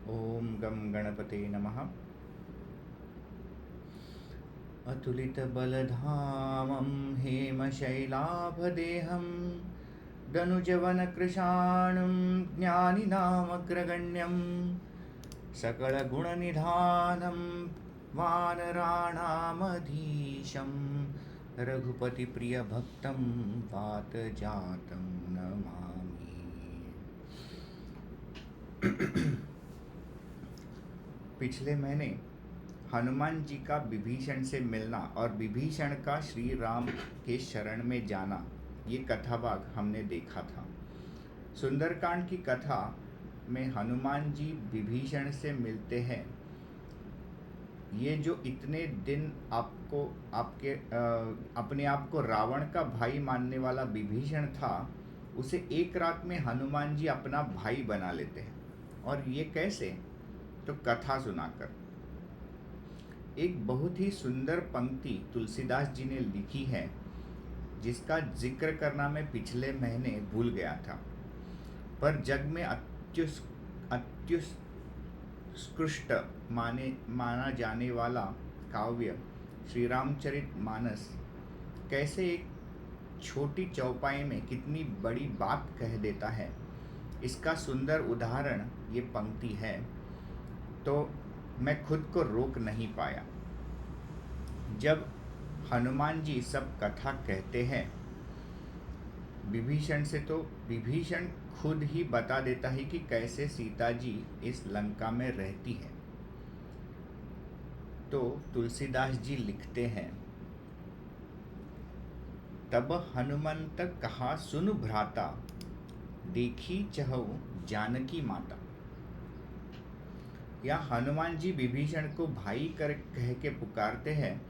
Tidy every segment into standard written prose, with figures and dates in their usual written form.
ओम गम गणपते नमः। अतुलितबलधामं हेमशैलाभदेहं दनुजवनकृशाणुं ज्ञानिनामग्रगण्यं सकलगुणनिधानं वानराणामधीशं रघुपतिप्रियभक्तं वातजातं नमामि। पिछले महीने हनुमान जी का विभीषण से मिलना और विभीषण का श्री राम के शरण में जाना, ये कथा भाग हमने देखा था। सुंदरकांड की कथा में हनुमान जी विभीषण से मिलते हैं। ये जो इतने दिन अपने आप को रावण का भाई मानने वाला विभीषण था, उसे एक रात में हनुमान जी अपना भाई बना लेते हैं। और ये कैसे? तो कथा सुनाकर। एक बहुत ही सुंदर पंक्ति तुलसीदास जी ने लिखी है, जिसका जिक्र करना मैं पिछले महीने भूल गया था। पर जग में अत्युत्कृष्ट माना जाने वाला काव्य श्री रामचरित मानस कैसे एक छोटी चौपाई में कितनी बड़ी बात कह देता है, इसका सुंदर उदाहरण ये पंक्ति है। तो मैं खुद को रोक नहीं पाया। जब हनुमान जी सब कथा कहते हैं विभीषण से, तो विभीषण खुद ही बता देता है कि कैसे सीता जी इस लंका में रहती है। तो तुलसीदास जी लिखते हैं, तब हनुमंत कहा सुनु भ्राता, देखी चहु जानकी माता। या हनुमान जी विभीषण को भाई कह के पुकारते हैं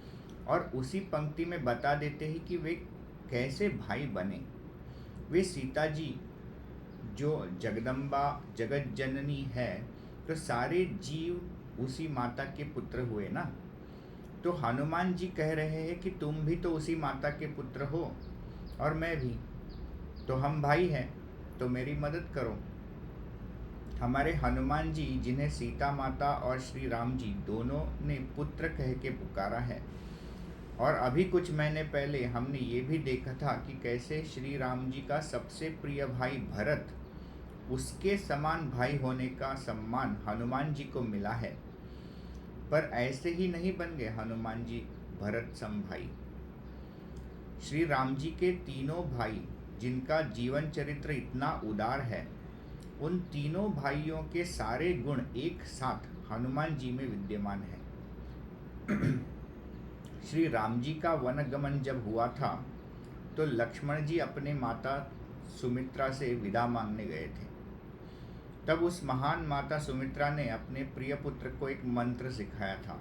और उसी पंक्ति में बता देते हैं कि वे कैसे भाई बने। वे सीता जी जो जगदम्बा जगत जननी है, तो सारे जीव उसी माता के पुत्र हुए ना। तो हनुमान जी कह रहे हैं कि तुम भी तो उसी माता के पुत्र हो और मैं भी, तो हम भाई हैं, तो मेरी मदद करो। हमारे हनुमान जी, जिन्हें सीता माता और श्री राम जी दोनों ने पुत्र कह के पुकारा है। और अभी कुछ महीने पहले हमने ये भी देखा था कि कैसे श्री राम जी का सबसे प्रिय भाई भरत, उसके समान भाई होने का सम्मान हनुमान जी को मिला है। पर ऐसे ही नहीं बन गए हनुमान जी भरत सम भाई। श्री राम जी के तीनों भाई, जिनका जीवन चरित्र इतना उदार है, उन तीनों भाइयों के सारे गुण एक साथ हनुमान जी में विद्यमान है। श्री राम जी का वनगमन जब हुआ था, तो लक्ष्मण जी अपने माता सुमित्रा से विदा मांगने गए थे। तब उस महान माता सुमित्रा ने अपने प्रिय पुत्र को एक मंत्र सिखाया था।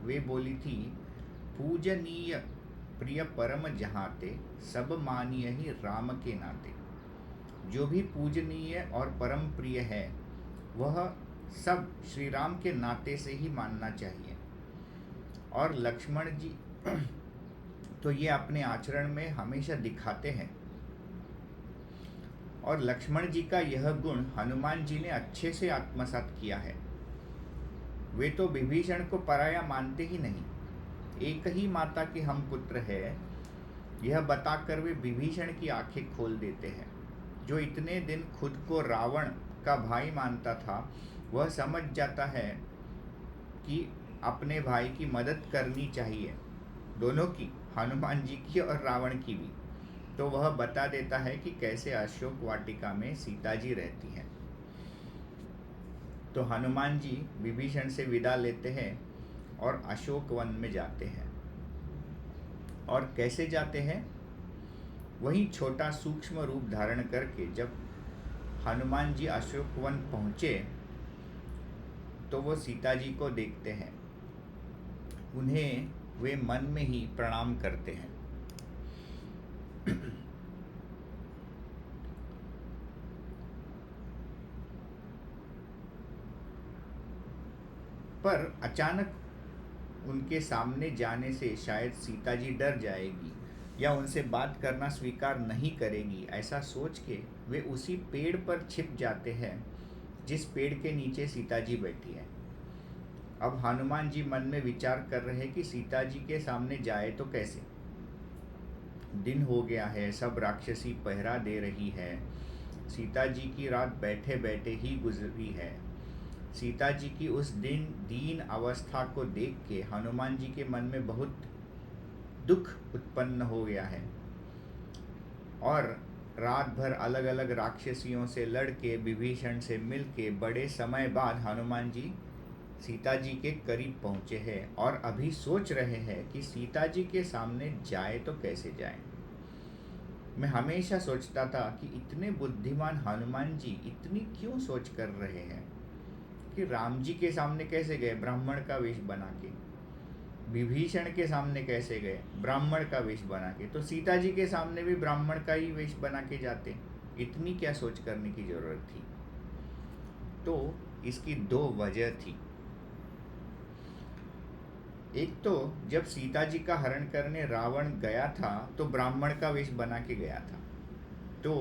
वे बोली थी, पूजनीय प्रिय परम जहाते, सब मानिय ही राम के नाते। जो भी पूजनीय और परम प्रिय है, वह सब श्री राम के नाते से ही मानना चाहिए। और लक्ष्मण जी तो ये अपने आचरण में हमेशा दिखाते हैं। और लक्ष्मण जी का यह गुण हनुमान जी ने अच्छे से आत्मसात किया है। वे तो विभीषण को पराया मानते ही नहीं। एक ही माता के हम पुत्र हैं, यह बताकर वे विभीषण की आंखें खोल देते हैं। जो इतने दिन खुद को रावण का भाई मानता था, वह समझ जाता है कि अपने भाई की मदद करनी चाहिए, दोनों की, हनुमान जी की और रावण की भी। तो वह बता देता है कि कैसे अशोक वाटिका में सीता जी रहती हैं। तो हनुमान जी विभीषण से विदा लेते हैं और अशोक वन में जाते हैं। और कैसे जाते हैं? वही छोटा सूक्ष्म रूप धारण करके जब हनुमान जी अशोक वन पहुँचे, तो वो सीता जी को देखते हैं। उन्हें वे मन में ही प्रणाम करते हैं। पर अचानक उनके सामने जाने से शायद सीता जी डर जाएगी या उनसे बात करना स्वीकार नहीं करेगी, ऐसा सोच के वे उसी पेड़ पर छिप जाते हैं जिस पेड़ के नीचे सीता जी बैठी है। अब हनुमान जी मन में विचार कर रहे कि सीता जी के सामने जाए तो कैसे। दिन हो गया है, सब राक्षसी पहरा दे रही है। सीता जी की रात बैठे बैठे ही गुजरी है। सीता जी की उस दीन अवस्था को देख के हनुमान जी के मन में बहुत दुख उत्पन्न हो गया है और रात भर अलग अलग राक्षसियों से लड़के विभीषण से मिलके बड़े समय बाद हनुमान जी सीता जी के करीब पहुँचे हैं और अभी सोच रहे हैं कि सीता जी के सामने जाए तो कैसे जाए। मैं हमेशा सोचता था कि इतने बुद्धिमान हनुमान जी इतनी क्यों सोच कर रहे हैं कि राम जी के सामने कैसे गए ब्राह्मण का वेश बना के, विभीषण के सामने कैसे गए ब्राह्मण का वेश बना के, तो सीता जी के सामने भी ब्राह्मण का ही वेश बना के जाते। इतनी क्या सोच करने की जरूरत थी। तो इसकी दो वजह थी। एक तो जब सीता जी का हरण करने रावण गया था तो ब्राह्मण का वेश बना के गया था। तो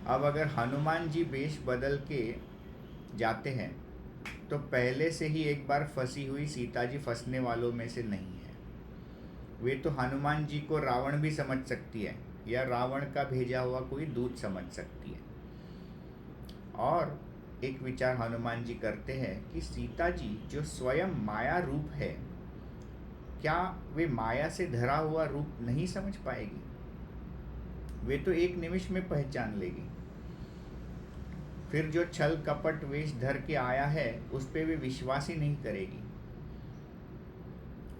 अब अगर हनुमान जी वेश बदल के जाते हैं तो पहले से ही एक बार फंसी हुई सीता जी फंसने वालों में से नहीं है। वे तो हनुमान जी को रावण भी समझ सकती है या रावण का भेजा हुआ कोई दूत समझ सकती है। और एक विचार हनुमान जी करते हैं कि सीता जी जो स्वयं माया रूप है, क्या वे माया से धरा हुआ रूप नहीं समझ पाएगी। वे तो एक निमिष में पहचान लेगी। फिर जो छल कपट वेश धर के आया है उस पे वे विश्वास ही नहीं करेगी,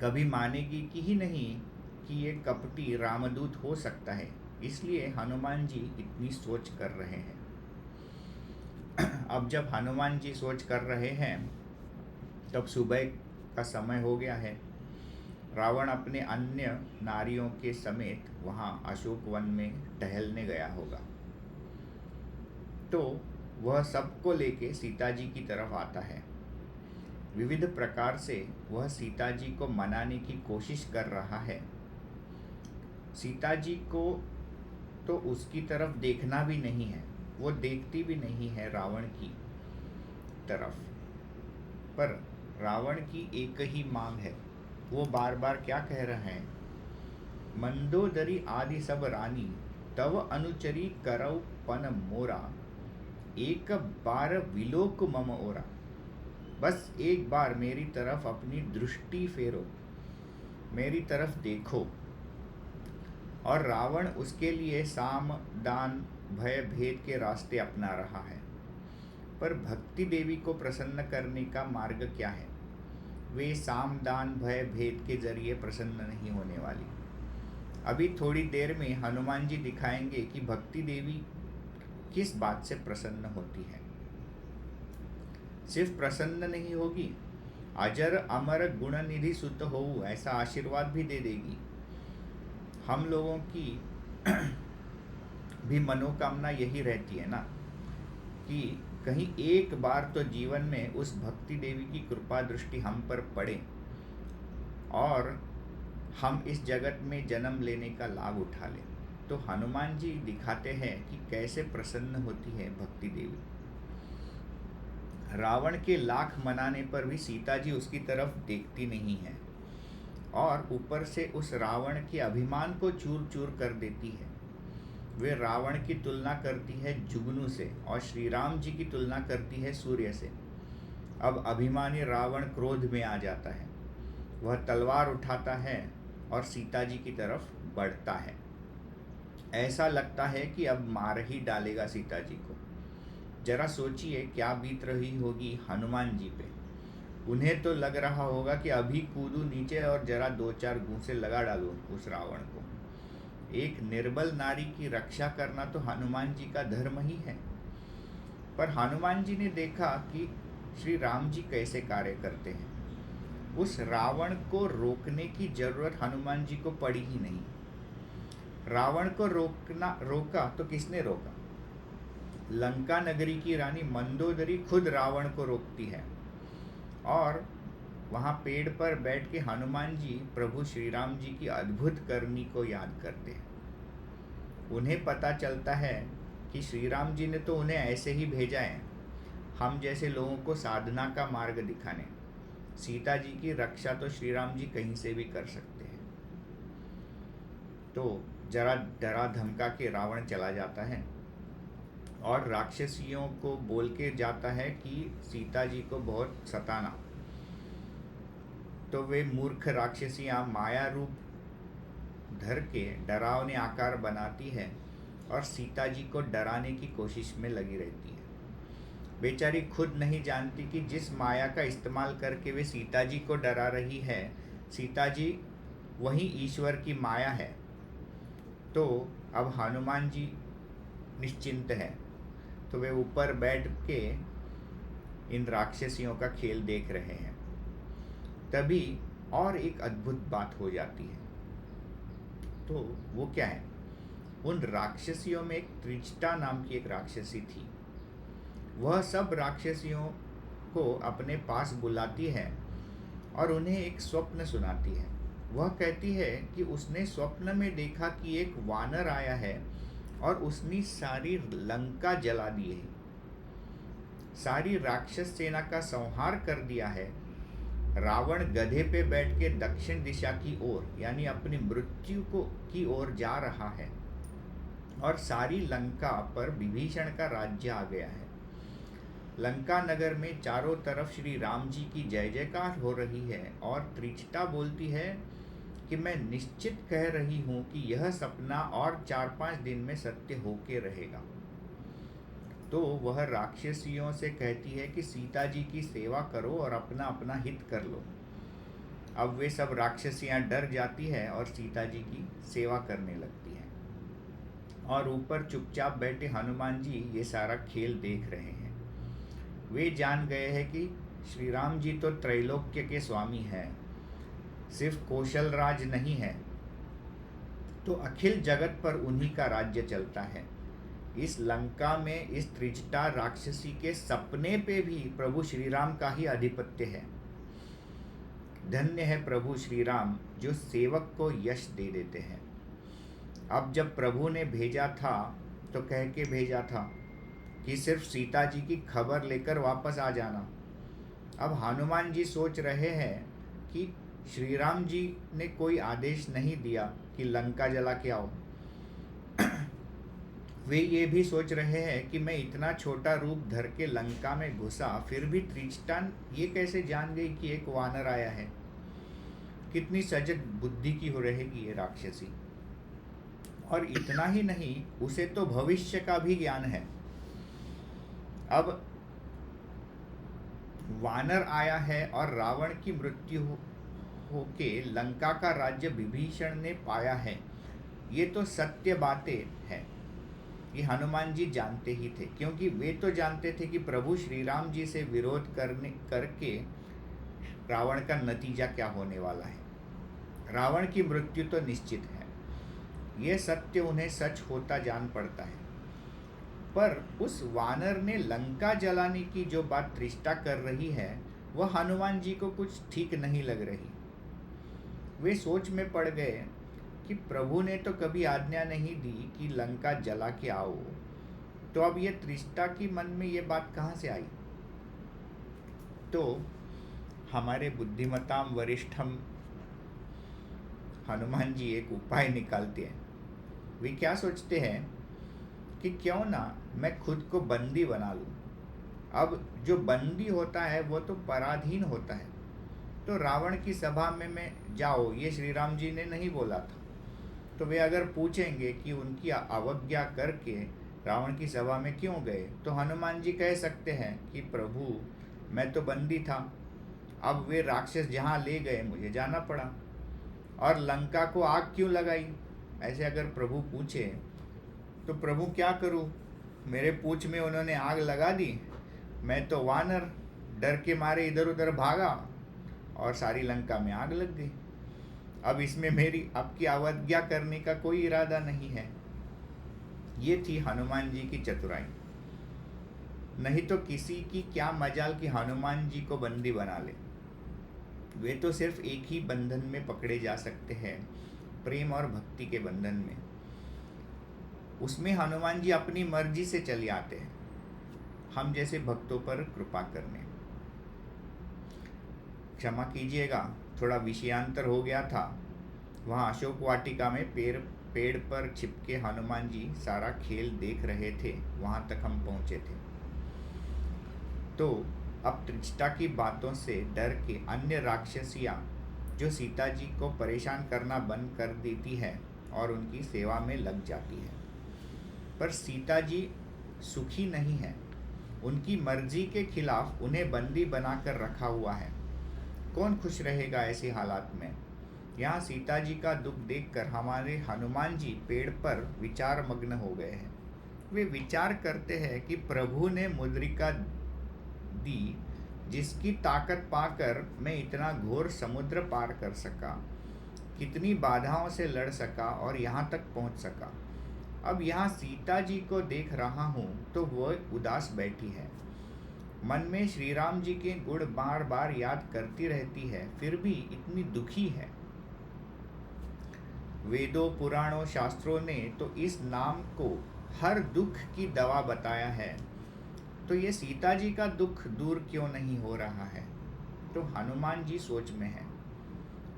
कभी मानेगी कि ही नहीं कि ये कपटी रामदूत हो सकता है। इसलिए हनुमान जी इतनी सोच कर रहे हैं। अब जब हनुमान जी सोच कर रहे हैं तब सुबह का समय हो गया है। रावण अपने अन्य नारियों के समेत वहाँ अशोक वन में टहलने गया होगा। तो वह सबको लेके सीता जी की तरफ आता है। विविध प्रकार से वह सीता जी को मनाने की कोशिश कर रहा है। सीता जी को तो उसकी तरफ देखना भी नहीं है, वो देखती भी नहीं है रावण की तरफ। पर रावण की एक ही मांग है। वो बार बार क्या कह रहे हैं, मंदोदरी आदि सब रानी तव अनुचरी करौ पन मोरा, एक बार विलोक मम ओरा। बस एक बार मेरी तरफ अपनी दृष्टि फेरो, मेरी तरफ देखो। और रावण उसके लिए साम दान भय भेद के रास्ते अपना रहा है। पर भक्ति देवी को प्रसन्न करने का मार्ग क्या है। वे साम दान भय भेद के जरिए प्रसन्न नहीं होने वाली। अभी थोड़ी देर में हनुमान जी दिखाएंगे कि भक्ति देवी किस बात से प्रसन्न होती है। सिर्फ प्रसन्न नहीं होगी, अजर अमर गुण निधि सुत हो ऐसा आशीर्वाद भी दे देगी। हम लोगों की भी मनोकामना यही रहती है ना कि कहीं एक बार तो जीवन में उस भक्ति देवी की कृपा दृष्टि हम पर पड़े और हम इस जगत में जन्म लेने का लाभ उठा लें। तो हनुमान जी दिखाते हैं कि कैसे प्रसन्न होती है भक्ति देवी। रावण के लाख मनाने पर भी सीता जी उसकी तरफ देखती नहीं है और ऊपर से उस रावण के अभिमान को चूर चूर कर देती है। वे रावण की तुलना करती है जुगनू से और श्री राम जी की तुलना करती है सूर्य से। अब अभिमानी रावण क्रोध में आ जाता है, वह तलवार उठाता है और सीता जी की तरफ बढ़ता है। ऐसा लगता है कि अब मार ही डालेगा सीता जी को। जरा सोचिए क्या बीत रही होगी हनुमान जी पे। उन्हें तो लग रहा होगा कि अभी कूदूं नीचे और जरा दो चार घूंसे लगा डालूं उस रावण को। एक निर्बल नारी की रक्षा करना तो हनुमान जी का धर्म ही है। पर हनुमान जी ने देखा कि श्री राम जी कैसे कार्य करते हैं। उस रावण को रोकने की जरूरत हनुमान जी को पड़ी ही नहीं। रावण को रोका तो किसने रोका। लंका नगरी की रानी मंदोदरी खुद रावण को रोकती है और वहाँ पेड़ पर बैठ के हनुमान जी प्रभु श्री राम जी की अद्भुत करनी को याद करते हैं। उन्हें पता चलता है कि श्री राम जी ने तो उन्हें ऐसे ही भेजा है, हम जैसे लोगों को साधना का मार्ग दिखाने। सीता जी की रक्षा तो श्री राम जी कहीं से भी कर सकते हैं। तो जरा डरा धमका के रावण चला जाता है और राक्षसियों को बोल के जाता है कि सीता जी को बहुत सताना। तो वे मूर्ख राक्षसियाँ माया रूप धर के डरावने आकार बनाती है और सीता जी को डराने की कोशिश में लगी रहती है। बेचारी खुद नहीं जानती कि जिस माया का इस्तेमाल करके वे सीता जी को डरा रही है, सीता जी वही ईश्वर की माया है। तो अब हनुमान जी निश्चिंत है, तो वे ऊपर बैठ के इन राक्षसियों का खेल देख रहे हैं। तभी और एक अद्भुत बात हो जाती है। तो वो क्या है? उन राक्षसियों में एक त्रिजटा नाम की एक राक्षसी थी। वह सब राक्षसियों को अपने पास बुलाती है और उन्हें एक स्वप्न सुनाती है। वह कहती है कि उसने स्वप्न में देखा कि एक वानर आया है और उसने सारी लंका जला दी है, सारी राक्षस सेना का संहार कर दिया है। रावण गधे पे बैठ के दक्षिण दिशा की ओर यानी अपनी मृत्यु को की ओर जा रहा है और सारी लंका पर विभीषण का राज्य आ गया है। लंका नगर में चारों तरफ श्री राम जी की जय जयकार हो रही है और त्रिजटा बोलती है कि मैं निश्चित कह रही हूँ कि यह सपना और 4-5 दिन में सत्य होके रहेगा। तो वह राक्षसियों से कहती है कि सीता जी की सेवा करो और अपना अपना हित कर लो। अब वे सब राक्षसियाँ डर जाती है और सीता जी की सेवा करने लगती हैं और ऊपर चुपचाप बैठे हनुमान जी ये सारा खेल देख रहे हैं। वे जान गए हैं कि श्री राम जी तो त्रैलोक्य के स्वामी हैं, सिर्फ कौशल राज नहीं है, तो अखिल जगत पर उन्हीं का राज्य चलता है। इस लंका में इस त्रिजटा राक्षसी के सपने पे भी प्रभु श्री राम का ही आधिपत्य है। धन्य है प्रभु श्री राम जो सेवक को यश दे देते हैं। अब जब प्रभु ने भेजा था तो कह के भेजा था कि सिर्फ सीता जी की खबर लेकर वापस आ जाना। अब हनुमान जी सोच रहे हैं कि श्री राम जी ने कोई आदेश नहीं दिया कि लंका जला के आओ। वे ये भी सोच रहे हैं कि मैं इतना छोटा रूप धर के लंका में घुसा, फिर भी त्रिजटा ये कैसे जान गई कि एक वानर आया है। कितनी सजग बुद्धि की हो रहेगी ये राक्षसी। और इतना ही नहीं, उसे तो भविष्य का भी ज्ञान है। अब वानर आया है और रावण की मृत्यु होके लंका का राज्य विभीषण ने पाया है, ये तो सत्य बातें हैं। ये हनुमान जी जानते ही थे, क्योंकि वे तो जानते थे कि प्रभु श्री राम जी से विरोध करके रावण का नतीजा क्या होने वाला है। रावण की मृत्यु तो निश्चित है, यह सत्य उन्हें सच होता जान पड़ता है। पर उस वानर ने लंका जलाने की जो बात त्रिजटा कर रही है, वह हनुमान जी को कुछ ठीक नहीं लग रही। वे सोच में पड़ गए कि प्रभु ने तो कभी आज्ञा नहीं दी कि लंका जला के आओ, तो अब ये त्रिजटा की मन में ये बात कहाँ से आई। तो हमारे बुद्धिमताम वरिष्ठम हनुमान जी एक उपाय निकालते हैं। वे क्या सोचते हैं कि क्यों ना मैं खुद को बंदी बना लूं। अब जो बंदी होता है वो तो पराधीन होता है, तो रावण की सभा में मैं जाओ ये श्री राम जी ने नहीं बोला था, तो वे अगर पूछेंगे कि उनकी अवज्ञा करके रावण की सभा में क्यों गए, तो हनुमान जी कह सकते हैं कि प्रभु मैं तो बंदी था, अब वे राक्षस जहाँ ले गए मुझे जाना पड़ा, और लंका को आग क्यों लगाई। ऐसे अगर प्रभु पूछे तो प्रभु क्या करूं, मेरे पूंछ में उन्होंने आग लगा दी, मैं तो वानर डर के मारे इधर उधर भागा और सारी लंका में आग लग गई। अब इसमें मेरी आपकी अवज्ञा करने का कोई इरादा नहीं है। ये थी हनुमान जी की चतुराई। नहीं तो किसी की क्या मजाल कि हनुमान जी को बंदी बना ले। वे तो सिर्फ एक ही बंधन में पकड़े जा सकते हैं, प्रेम और भक्ति के बंधन में। उसमें हनुमान जी अपनी मर्जी से चले आते हैं। हम जैसे भक्तों पर कृपा करने। क्षमा कीजिएगा, थोड़ा विषयांतर हो गया था। वहाँ अशोक वाटिका में पेड़ पर छिपके हनुमान जी सारा खेल देख रहे थे, वहाँ तक हम पहुँचे थे। तो अब त्रिजटा की बातों से डर के अन्य राक्षसियाँ जो सीता जी को परेशान करना बंद कर देती है और उनकी सेवा में लग जाती है। पर सीता जी सुखी नहीं है, उनकी मर्जी के खिलाफ उन्हें बंदी बनाकर रखा हुआ है। कौन खुश रहेगा ऐसे हालात में? यहाँ सीता जी का दुख देखकर हमारे हनुमान जी पेड़ पर विचार मग्न हो गए हैं। वे विचार करते हैं कि प्रभु ने मुद्रिका दी, जिसकी ताकत पाकर मैं इतना घोर समुद्र पार कर सका, कितनी बाधाओं से लड़ सका और यहाँ तक पहुँच सका। अब यहाँ सीता जी को देख रहा हूँ तो वह उदास बैठी है, मन में श्री राम जी के गुण बार बार याद करती रहती है, फिर भी इतनी दुखी है। वेदों, पुराणों, शास्त्रों ने तो इस नाम को हर दुख की दवा बताया है, तो ये सीता जी का दुख दूर क्यों नहीं हो रहा है? तो हनुमान जी सोच में हैं।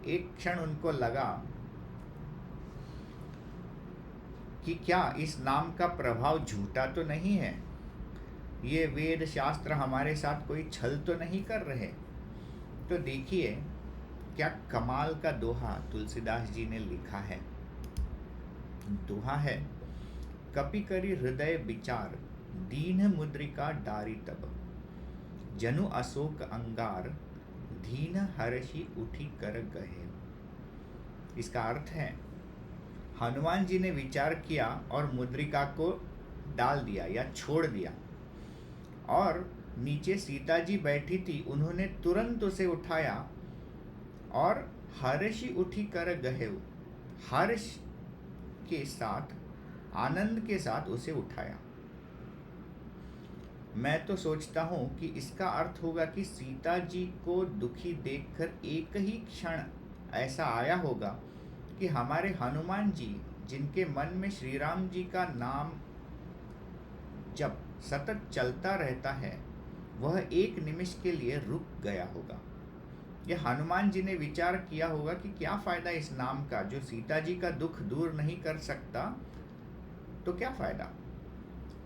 एक क्षण उनको लगा कि क्या इस नाम का प्रभाव झूठा तो नहीं है? ये वेद शास्त्र हमारे साथ कोई छल तो नहीं कर रहे? तो देखिए क्या कमाल का दोहा तुलसीदास जी ने लिखा है। दोहा है, कपि करी हृदय विचार, दीन मुद्रिका डारी तब, जनु अशोक अंगार, दीन हर्षि उठी कर गहे। इसका अर्थ है, हनुमान जी ने विचार किया और मुद्रिका को डाल दिया या छोड़ दिया, और नीचे सीता जी बैठी थी, उन्होंने तुरंत उसे उठाया और हर्षि उठी कर गहे, हर्ष के साथ, आनंद के साथ उसे उठाया। मैं तो सोचता हूँ कि इसका अर्थ होगा कि सीता जी को दुखी देखकर एक ही क्षण ऐसा आया होगा कि हमारे हनुमान जी, जिनके मन में श्री राम जी का नाम जब सतत चलता रहता है, वह एक निमिष के लिए रुक गया होगा। यह हनुमान जी ने विचार किया होगा कि क्या फायदा इस नाम का, जो सीता जी का दुख दूर नहीं कर सकता, तो क्या फायदा,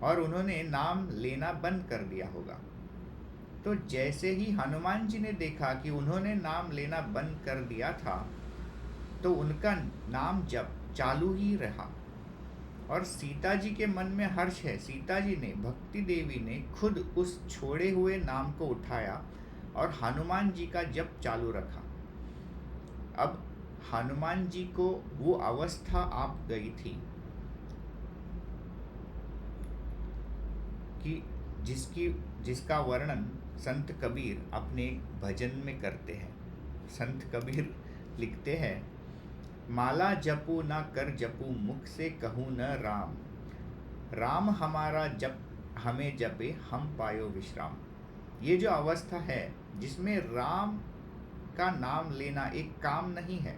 और उन्होंने नाम लेना बंद कर दिया होगा। तो जैसे ही हनुमान जी ने देखा कि उन्होंने नाम लेना बंद कर दिया था, तो उनका नाम जप चालू ही रहा, और सीता जी के मन में हर्ष है। सीता जी ने, भक्ति देवी ने खुद उस छोड़े हुए नाम को उठाया और हनुमान जी का जप चालू रखा। अब हनुमान जी को वो अवस्था आप गई थी कि जिसका वर्णन संत कबीर अपने एक भजन में करते हैं। संत कबीर लिखते हैं, माला जपू न कर जपू, मुख से कहूँ न राम, राम हमारा जप हमें जपे, हम पायो विश्राम। ये जो अवस्था है जिसमें राम का नाम लेना एक काम नहीं है,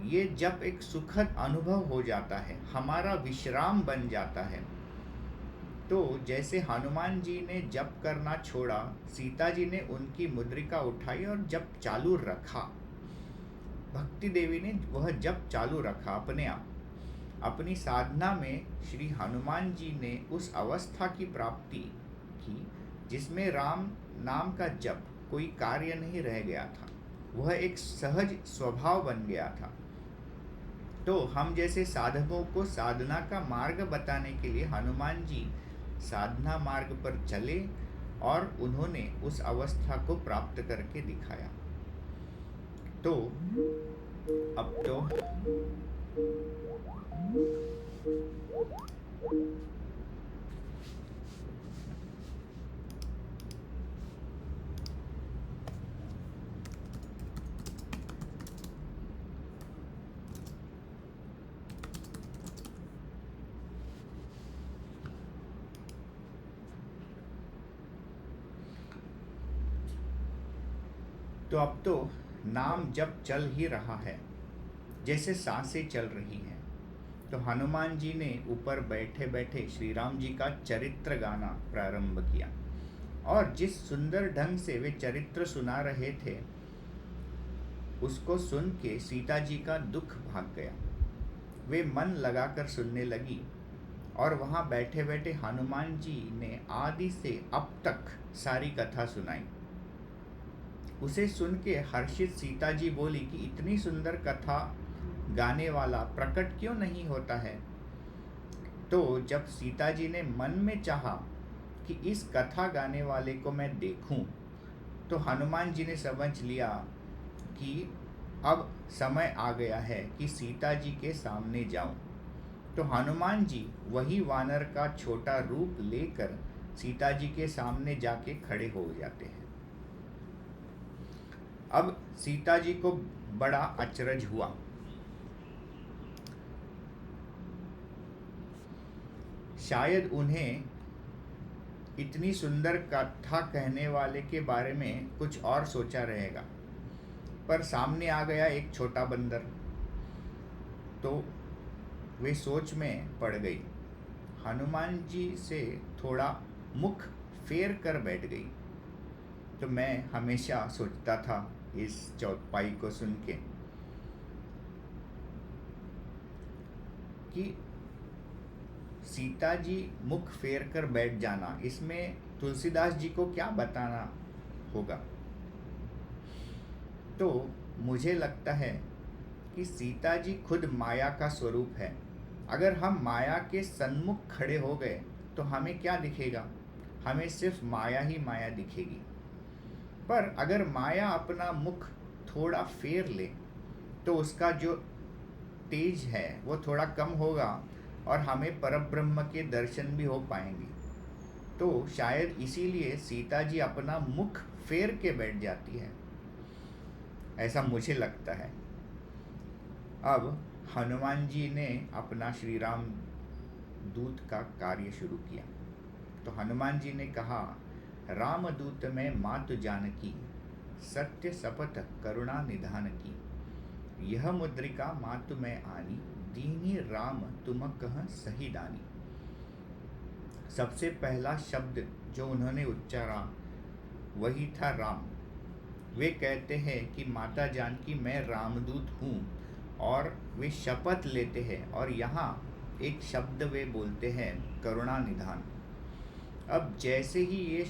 ये जब एक सुखद अनुभव हो जाता है, हमारा विश्राम बन जाता है। तो जैसे हनुमान जी ने जप करना छोड़ा, सीता जी ने उनकी मुद्रिका उठाई और जप चालू रखा, भक्ति देवी ने वह जप चालू रखा अपने आप। अपनी साधना में श्री हनुमान जी ने उस अवस्था की प्राप्ति की जिसमें राम नाम का जप कोई कार्य नहीं रह गया था, वह एक सहज स्वभाव बन गया था। तो हम जैसे साधकों को साधना का मार्ग बताने के लिए हनुमान जी साधना मार्ग पर चले और उन्होंने उस अवस्था को प्राप्त करके दिखाया। तो अब तो अब तो नाम जब चल ही रहा है, जैसे सांसें चल रही हैं। तो हनुमान जी ने ऊपर बैठे बैठे श्री राम जी का चरित्र गाना प्रारंभ किया, और जिस सुंदर ढंग से वे चरित्र सुना रहे थे उसको सुन के सीता जी का दुख भाग गया। वे मन लगाकर सुनने लगी, और वहाँ बैठे बैठे हनुमान जी ने आदि से अब तक सारी कथा सुनाई। उसे सुन के हर्षित सीता जी बोली कि इतनी सुंदर कथा गाने वाला प्रकट क्यों नहीं होता है। तो जब सीता जी ने मन में चाहा कि इस कथा गाने वाले को मैं देखूं, तो हनुमान जी ने समझ लिया कि अब समय आ गया है कि सीता जी के सामने जाऊं। तो हनुमान जी वही वानर का छोटा रूप लेकर सीता जी के सामने जाके खड़े हो जाते हैं। अब सीता जी को बड़ा अचरज हुआ। शायद उन्हें इतनी सुंदर कथा कहने वाले के बारे में कुछ और सोचा रहेगा, पर सामने आ गया एक छोटा बंदर। तो वे सोच में पड़ गई। हनुमान जी से थोड़ा मुख फेर कर बैठ गई। तो मैं हमेशा सोचता था इस चौपाई को सुन के कि सीता जी मुख फेर कर बैठ जाना, इसमें तुलसीदास जी को क्या बताना होगा। तो मुझे लगता है कि सीता जी खुद माया का स्वरूप है। अगर हम माया के सन्मुख खड़े हो गए तो हमें क्या दिखेगा? हमें सिर्फ माया ही माया दिखेगी। पर अगर माया अपना मुख थोड़ा फेर ले तो उसका जो तेज है वो थोड़ा कम होगा, और हमें परब्रह्म के दर्शन भी हो पाएंगे। तो शायद इसीलिए सीता जी अपना मुख फेर के बैठ जाती है, ऐसा मुझे लगता है। अब हनुमान जी ने अपना श्री राम दूत का कार्य शुरू किया। तो हनुमान जी ने कहा, राम दूत में मातु जानकी, सत्य शपथ करुणा निधान की। यह मुद्रिका मातु में आनी, दीनी राम तुम कह सही दानी। सबसे पहला शब्द जो उन्होंने उच्चारा वही था राम। वे कहते हैं कि माता जानकी मैं रामदूत हूँ, और वे शपथ लेते हैं, और यहाँ एक शब्द वे बोलते हैं करुणा निधान। अब जैसे ही ये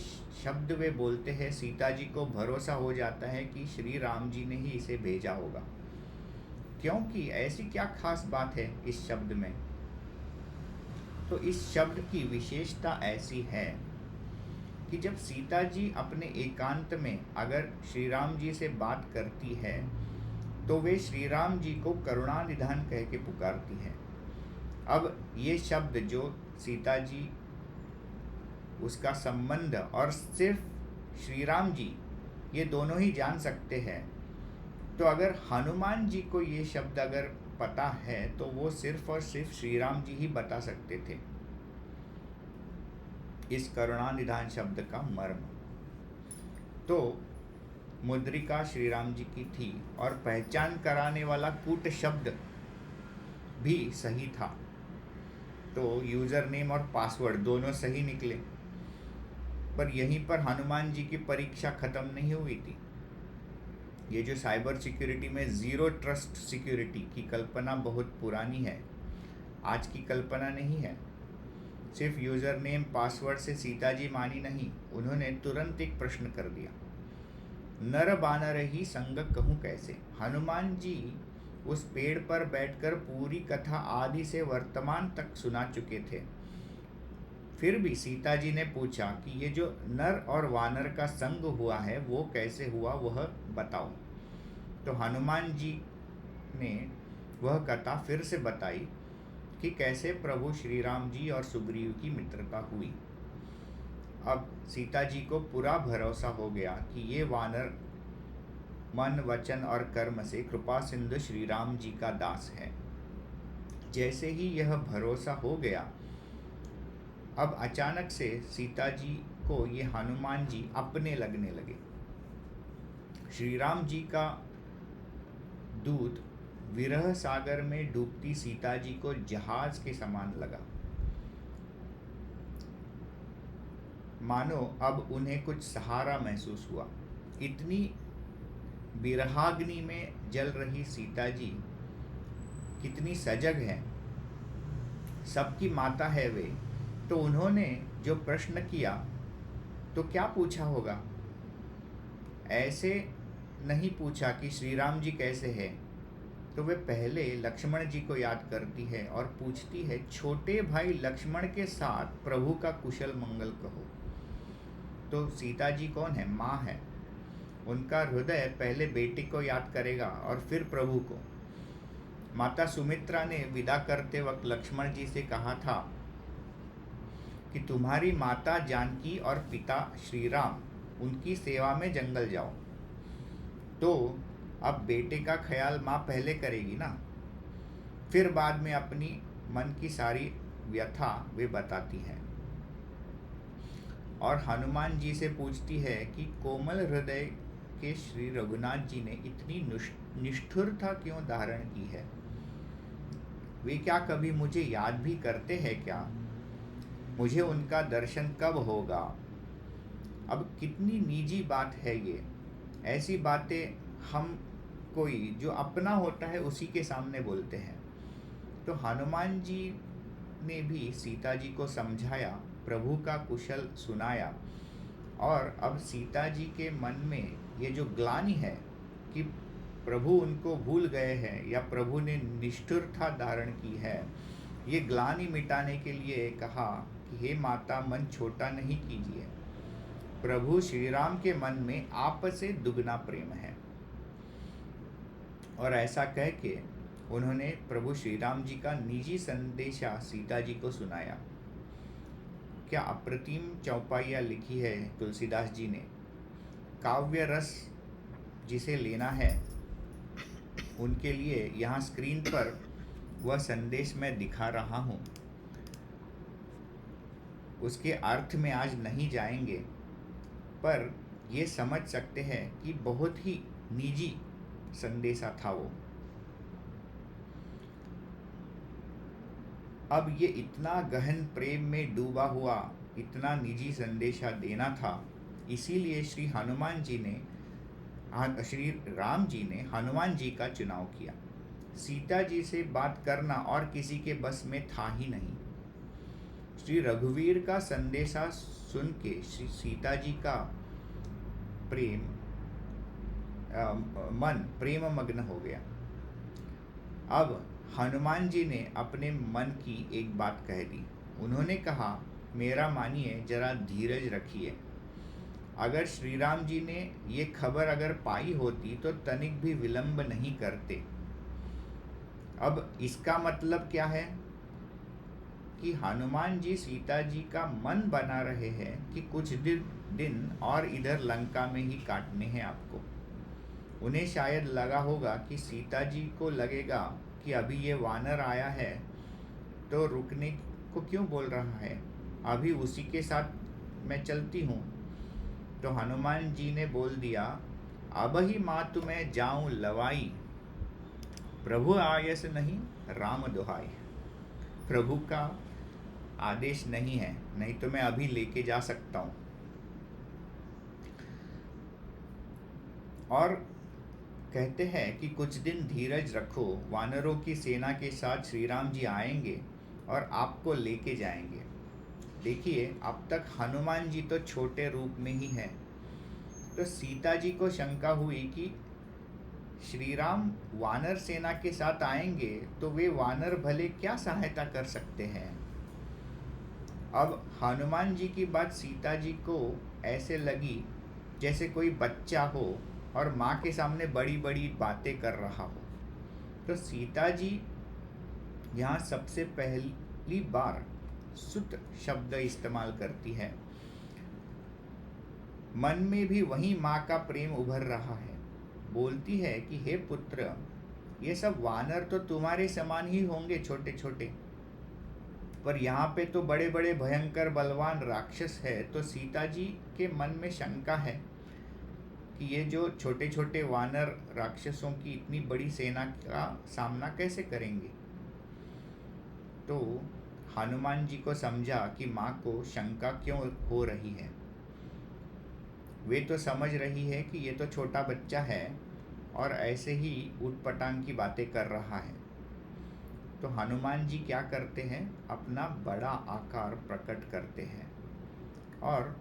शब्द वे बोलते हैं, सीता जी को भरोसा हो जाता है कि श्री राम जी ने ही इसे भेजा होगा, क्योंकि ऐसी क्या खास बात है इस शब्द में। तो इस शब्द की विशेषता ऐसी है कि जब सीता जी अपने एकांत में अगर श्री राम जी से बात करती है तो वे श्री राम जी को करुणा निधान कह के पुकारती है। अब ये शब्द जो सीता जी उसका संबंध और सिर्फ श्री राम जी ये दोनों ही जान सकते हैं। तो अगर हनुमान जी को ये शब्द अगर पता है तो वो सिर्फ और सिर्फ श्री राम जी ही बता सकते थे इस करुणा निधान शब्द का मर्म। तो मुद्रिका श्री राम जी की थी, और पहचान कराने वाला कूट शब्द भी सही था। तो यूजर नेम और पासवर्ड दोनों सही निकले। पर यहीं पर हनुमान जी की परीक्षा खत्म नहीं हुई थी। ये जो साइबर सिक्योरिटी में ज़ीरो ट्रस्ट सिक्योरिटी की कल्पना बहुत पुरानी है, आज की कल्पना नहीं है। सिर्फ यूज़र नेम पासवर्ड से सीता जी मानी नहीं, उन्होंने तुरंत एक प्रश्न कर दिया, नर बानर ही संग कहूँ कैसे। हनुमान जी उस पेड़ पर बैठकर पूरी कथा आदि से वर्तमान तक सुना चुके थे। फिर भी सीता जी ने पूछा कि ये जो नर और वानर का संग हुआ है वो कैसे हुआ, वह बताओ। तो हनुमान जी ने वह कथा फिर से बताई कि कैसे प्रभु श्री राम जी और सुग्रीव की मित्रता हुई। अब सीता जी को पूरा भरोसा हो गया कि ये वानर मन वचन और कर्म से कृपा सिंधु श्री राम जी का दास है। जैसे ही यह भरोसा हो गया, अब अचानक से सीता जी को ये हनुमान जी अपने लगने लगे। श्री राम जी का दूत विरह सागर में डूबती सीता जी को जहाज के समान लगा। मानो अब उन्हें कुछ सहारा महसूस हुआ। इतनी विरहाग्नि में जल रही सीता जी कितनी सजग है, सबकी माता है वे, तो उन्होंने जो प्रश्न किया तो क्या पूछा होगा? ऐसे नहीं पूछा कि श्री राम जी कैसे हैं, तो वे पहले लक्ष्मण जी को याद करती है और पूछती है, छोटे भाई लक्ष्मण के साथ प्रभु का कुशल मंगल कहो। तो सीता जी कौन है? माँ है। उनका हृदय पहले बेटे को याद करेगा और फिर प्रभु को। माता सुमित्रा ने विदा करते वक्त लक्ष्मण जी से कहा था कि तुम्हारी माता जानकी और पिता श्री राम, उनकी सेवा में जंगल जाओ। तो अब बेटे का ख्याल माँ पहले करेगी ना, फिर बाद में अपनी मन की सारी व्यथा वे बताती है। और हनुमान जी से पूछती है कि कोमल हृदय के श्री रघुनाथ जी ने इतनी निष्ठुरता क्यों धारण की है? वे क्या कभी मुझे याद भी करते हैं क्या? मुझे उनका दर्शन कब होगा? अब कितनी निजी बात है ये। ऐसी बातें हम कोई जो अपना होता है उसी के सामने बोलते हैं। तो हनुमान जी ने भी सीता जी को समझाया, प्रभु का कुशल सुनाया, और अब सीता जी के मन में ये जो ग्लानि है कि प्रभु उनको भूल गए हैं या प्रभु ने निष्ठुरता धारण की है, ये ग्लानि मिटाने के लिए कहा कि हे माता, मन छोटा नहीं कीजिए। प्रभु श्री राम के मन में आप से दुगना प्रेम है। और ऐसा कह के उन्होंने प्रभु श्री राम जी का निजी संदेशा सीता जी को सुनाया। क्या अप्रतिम चौपाइयाँ लिखी है तुलसीदास जी ने। काव्य रस जिसे लेना है उनके लिए यहाँ स्क्रीन पर वह संदेश मैं दिखा रहा हूँ। उसके अर्थ में आज नहीं जाएंगे, पर ये समझ सकते हैं कि बहुत ही निजी संदेशा था वो। अब ये इतना गहन प्रेम में डूबा हुआ इतना निजी संदेशा देना था, इसीलिए श्री राम जी ने हनुमान जी का चुनाव किया। सीता जी से बात करना और किसी के बस में था ही नहीं। श्री रघुवीर का संदेशा सुन के श्री सीता जी का मन प्रेम मग्न हो गया। अब हनुमान जी ने अपने मन की एक बात कह दी। उन्होंने कहा, मेरा मानिए, जरा धीरज रखिए। अगर श्री राम जी ने ये खबर अगर पाई होती तो तनिक भी विलंब नहीं करते। अब इसका मतलब क्या है कि हनुमान जी सीता जी का मन बना रहे हैं कि कुछ दिन और इधर लंका में ही काटने हैं आपको। उन्हें शायद लगा होगा कि सीता जी को लगेगा कि अभी ये वानर आया है तो रुकने को क्यों बोल रहा है, अभी उसी के साथ मैं चलती हूँ। तो हनुमान जी ने बोल दिया, अब ही माँ तुम्हें जाऊँ लवाई, प्रभु आयस नहीं राम दुहाई। प्रभु का आदेश नहीं है, नहीं तो मैं अभी लेके जा सकता हूँ। और कहते हैं कि कुछ दिन धीरज रखो, वानरों की सेना के साथ श्री राम जी आएंगे और आपको लेके जाएंगे। देखिए, अब तक हनुमान जी तो छोटे रूप में ही हैं, तो सीता जी को शंका हुई कि श्री राम वानर सेना के साथ आएंगे तो वे वानर भले क्या सहायता कर सकते हैं। अब हनुमान जी की बात सीता जी को ऐसे लगी जैसे कोई बच्चा हो और माँ के सामने बड़ी बड़ी बातें कर रहा हो। तो सीता जी यहाँ सबसे पहली बार सुत शब्द इस्तेमाल करती है। मन में भी वही माँ का प्रेम उभर रहा है। बोलती है कि हे पुत्र, ये सब वानर तो तुम्हारे समान ही होंगे, छोटे छोटे, पर यहाँ पे तो बड़े बड़े भयंकर बलवान राक्षस है। तो सीता जी के मन में शंका है कि ये जो छोटे छोटे वानर राक्षसों की इतनी बड़ी सेना का सामना कैसे करेंगे। तो हनुमान जी को समझा कि माँ को शंका क्यों हो रही है। वे तो समझ रही है कि ये तो छोटा बच्चा है और ऐसे ही ऊटपटांग की बातें कर रहा है। तो हनुमान जी क्या करते हैं, अपना बड़ा आकार प्रकट करते हैं। और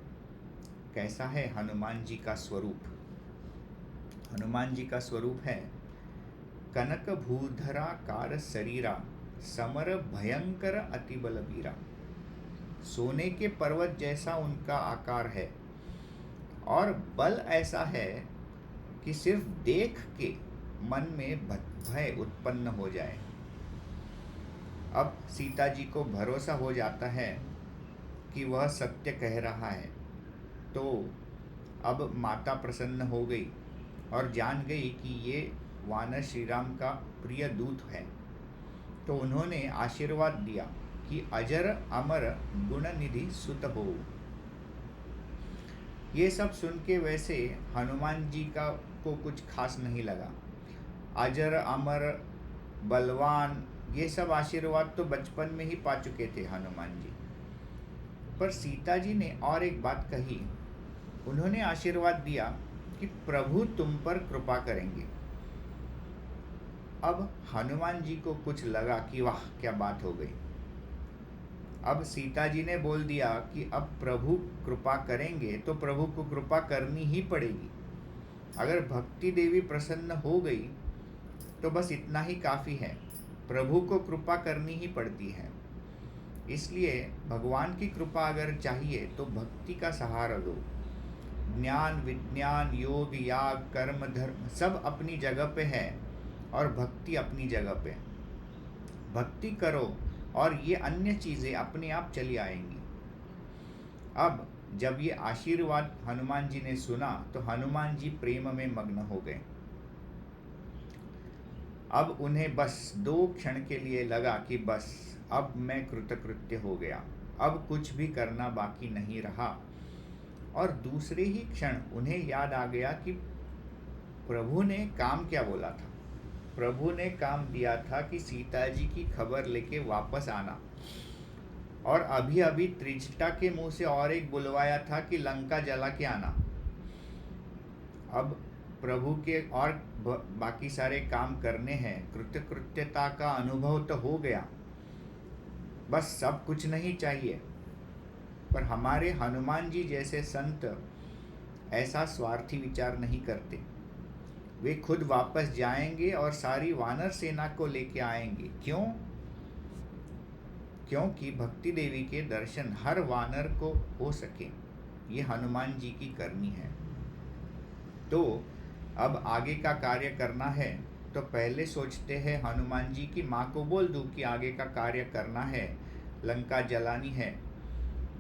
कैसा है हनुमान जी का स्वरूप। हनुमान जी का स्वरूप है कनक भूधराकार शरीरा, समर भयंकर अति बलबीरा। सोने के पर्वत जैसा उनका आकार है और बल ऐसा है कि सिर्फ देख के मन में भय उत्पन्न हो जाए। अब सीता जी को भरोसा हो जाता है कि वह सत्य कह रहा है। तो अब माता प्रसन्न हो गई और जान गई कि ये वानर श्री राम का प्रिय दूत है। तो उन्होंने आशीर्वाद दिया कि अजर अमर गुण निधि सुत हो। ये सब सुन के वैसे हनुमान जी का को कुछ खास नहीं लगा। अजर अमर बलवान ये सब आशीर्वाद तो बचपन में ही पा चुके थे हनुमान जी। पर सीता जी ने और एक बात कही। उन्होंने आशीर्वाद दिया कि प्रभु तुम पर कृपा करेंगे। अब हनुमान जी को कुछ लगा कि वाह क्या बात हो गई। अब सीता जी ने बोल दिया कि अब प्रभु कृपा करेंगे तो प्रभु को कृपा करनी ही पड़ेगी। अगर भक्ति देवी प्रसन्न हो गई तो बस इतना ही काफ़ी है, प्रभु को कृपा करनी ही पड़ती है। इसलिए भगवान की कृपा अगर चाहिए तो भक्ति का सहारा दो। ज्ञान विज्ञान योग याग कर्म धर्म सब अपनी जगह पे है और भक्ति अपनी जगह पे। भक्ति करो और ये अन्य चीज़ें अपने आप चली आएंगी। अब जब ये आशीर्वाद हनुमान जी ने सुना तो हनुमान जी प्रेम में मग्न हो गए। अब उन्हें बस 2 क्षण के लिए लगा कि बस अब मैं कृतकृत्य हो गया, अब कुछ भी करना बाकी नहीं रहा। और दूसरे ही क्षण उन्हें याद आ गया कि प्रभु ने काम क्या बोला था। प्रभु ने काम दिया था कि सीता जी की खबर लेके वापस आना, और अभी अभी त्रिजटा के मुंह से और एक बुलवाया था कि लंका जला के आना। अब प्रभु के और बाकी सारे काम करने हैं, कृतकृत्यता का अनुभव तो हो गया, बस सब कुछ नहीं चाहिए। पर हमारे हनुमान जी जैसे संत ऐसा स्वार्थी विचार नहीं करते। वे खुद वापस जाएंगे और सारी वानर सेना को लेके आएंगे। क्यों? क्योंकि भक्ति देवी के दर्शन हर वानर को हो सके, ये हनुमान जी की करनी है। तो अब आगे का कार्य करना है तो पहले सोचते हैं हनुमान जी की माँ को बोल दूं कि आगे का कार्य करना है, लंका जलानी है।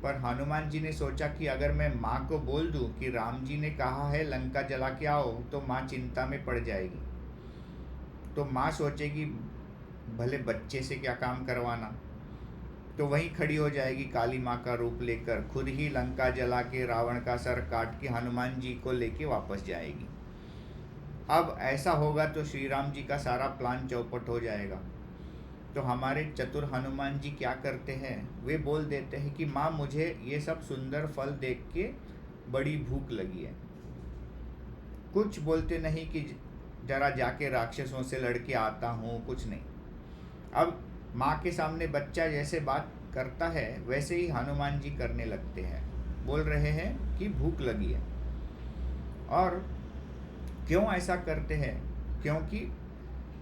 पर हनुमान जी ने सोचा कि अगर मैं माँ को बोल दूं कि राम जी ने कहा है लंका जला के आओ, तो माँ चिंता में पड़ जाएगी। तो माँ सोचेगी भले बच्चे से क्या काम करवाना, तो वहीं खड़ी हो जाएगी काली माँ का रूप लेकर, खुद ही लंका जला के रावण का सर काट के हनुमान जी को लेके वापस जाएगी। अब ऐसा होगा तो श्री राम जी का सारा प्लान चौपट हो जाएगा। तो हमारे चतुर हनुमान जी क्या करते हैं, वे बोल देते हैं कि माँ मुझे ये सब सुंदर फल देख के बड़ी भूख लगी है। कुछ बोलते नहीं कि जरा जाके राक्षसों से लड़के आता हूँ, कुछ नहीं। अब माँ के सामने बच्चा जैसे बात करता है वैसे ही हनुमान जी करने लगते हैं। बोल रहे हैं कि भूख लगी है। और क्यों ऐसा करते हैं? क्योंकि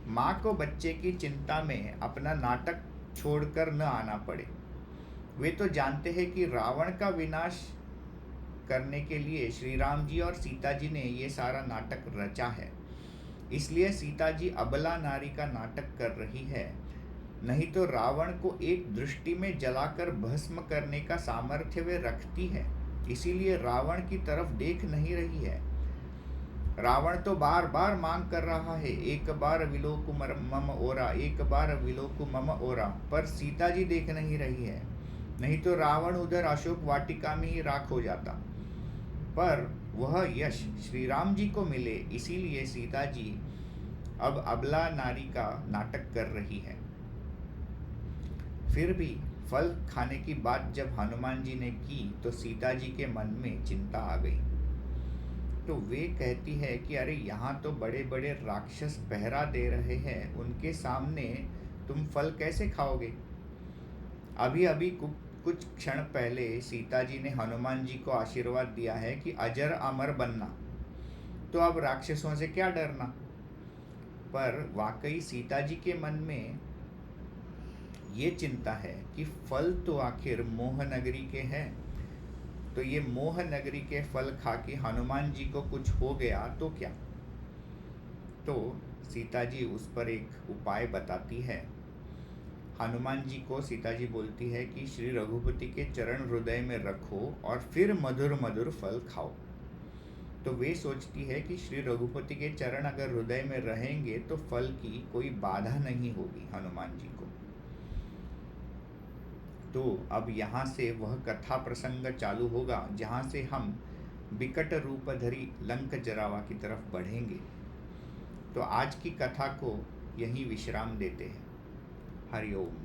माँ को बच्चे की चिंता में अपना नाटक छोड़कर न आना पड़े। वे तो जानते हैं कि रावण का विनाश करने के लिए श्री राम जी और सीता जी ने ये सारा नाटक रचा है। इसलिए सीता जी अबला नारी का नाटक कर रही है, नहीं तो रावण को एक दृष्टि में जलाकर भस्म करने का सामर्थ्य वे रखती है। इसीलिए रावण की तरफ देख नहीं रही है। रावण तो बार बार मांग कर रहा है, एक बार विलोकु मम ओरा, एक बार विलोकु मम ओरा, पर सीता जी देख नहीं रही है। नहीं तो रावण उधर अशोक वाटिका में ही राख हो जाता। पर वह यश श्री राम जी को मिले, इसीलिए सीता जी अब अबला नारी का नाटक कर रही है। फिर भी फल खाने की बात जब हनुमान जी ने की तो सीता जी के मन में चिंता आ गई। तो वे कहती है कि अरे यहाँ तो बड़े बड़े राक्षस पहरा दे रहे हैं, उनके सामने तुम फल कैसे खाओगे। अभी अभी कुछ क्षण पहले सीता जी ने हनुमान जी को आशीर्वाद दिया है कि अजर अमर बनना, तो अब राक्षसों से क्या डरना। पर वाकई सीता जी के मन में ये चिंता है कि फल तो आखिर मोह नगरी के हैं, तो ये मोह नगरी के फल खा के हनुमान जी को कुछ हो गया तो क्या। तो सीता जी उस पर एक उपाय बताती है। हनुमान जी को सीता जी बोलती है कि श्री रघुपति के चरण हृदय में रखो और फिर मधुर मधुर फल खाओ। तो वे सोचती है कि श्री रघुपति के चरण अगर हृदय में रहेंगे तो फल की कोई बाधा नहीं होगी हनुमान जी को। तो अब यहाँ से वह कथा प्रसंग चालू होगा जहाँ से हम विकट रूपधरी लंक जरावा की तरफ बढ़ेंगे। तो आज की कथा को यहीं विश्राम देते हैं। हरि ओम।